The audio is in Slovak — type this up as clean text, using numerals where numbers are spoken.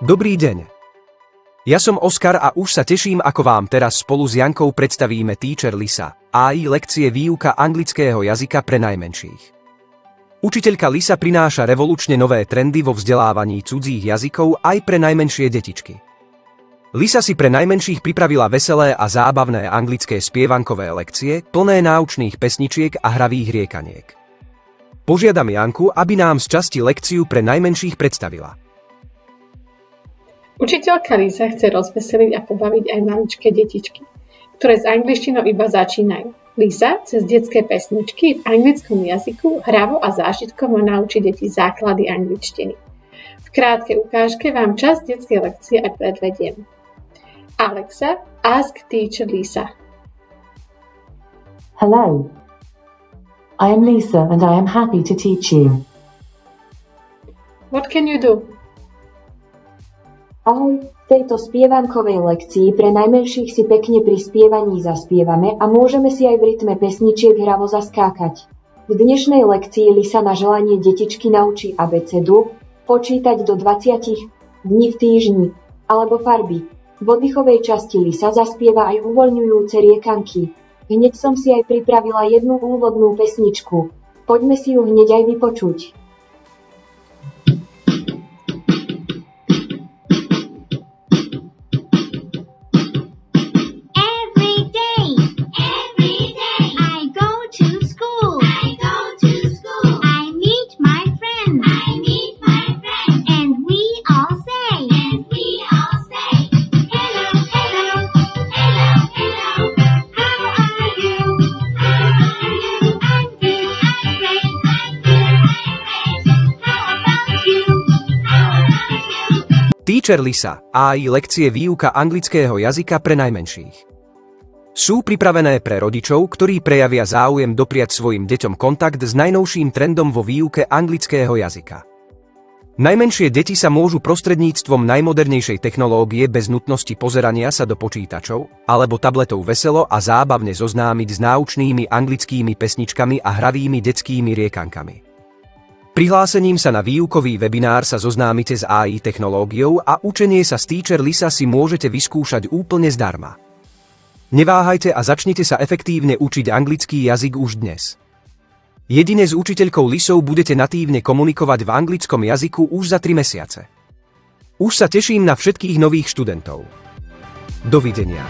Dobrý deň. Ja som Oskar a už sa teším, ako vám teraz spolu s Jankou predstavíme Teacher Lisa, AI lekcie výuka anglického jazyka pre najmenších. Učiteľka Lisa prináša revolučne nové trendy vo vzdelávaní cudzích jazykov aj pre najmenšie detičky. Lisa si pre najmenších pripravila veselé a zábavné anglické spievankové lekcie, plné náučných pesničiek a hravých riekaniek. Požiadam Janku, aby nám z časti lekciu pre najmenších predstavila. Učiteľka Lisa chce rozveseliť a pobaviť aj maličké detičky, ktoré s angličtinou iba začínajú. Lisa cez detské pesničky v anglickom jazyku hravo a zážitkovo naučí deti základy angličtiny. V krátkej ukážke vám časť detskej lekcie aj predvediem. Alexa, ask Teacher Lisa. Hello. I am Lisa and I am happy to teach you. What can you do? Ahoj, v tejto spievankovej lekcii pre najmenších si pekne pri spievaní zaspievame a môžeme si aj v rytme pesničiek hravo zaskákať. V dnešnej lekcii Lisa na želanie detičky naučí abecedu, počítať do 20 dní v týždni alebo farby. V oddychovej časti Lisa zaspieva aj uvoľňujúce riekanky. Hneď som si aj pripravila jednu úvodnú pesničku. Poďme si ju hneď aj vypočuť. Teacher Lisa, AI lekcie výuka anglického jazyka pre najmenších. Sú pripravené pre rodičov, ktorí prejavia záujem dopriať svojim deťom kontakt s najnovším trendom vo výuke anglického jazyka. Najmenšie deti sa môžu prostredníctvom najmodernejšej technológie bez nutnosti pozerania sa do počítačov alebo tabletov veselo a zábavne zoznámiť s náučnými anglickými pesničkami a hravými detskými riekankami. Prihlásením sa na výukový webinár sa zoznámite s AI technológiou a učenie sa z Teacher Lisa si môžete vyskúšať úplne zdarma. Neváhajte a začnite sa efektívne učiť anglický jazyk už dnes. Jedine s učiteľkou Lisou budete natívne komunikovať v anglickom jazyku už za 3 mesiace. Už sa teším na všetkých nových študentov. Dovidenia.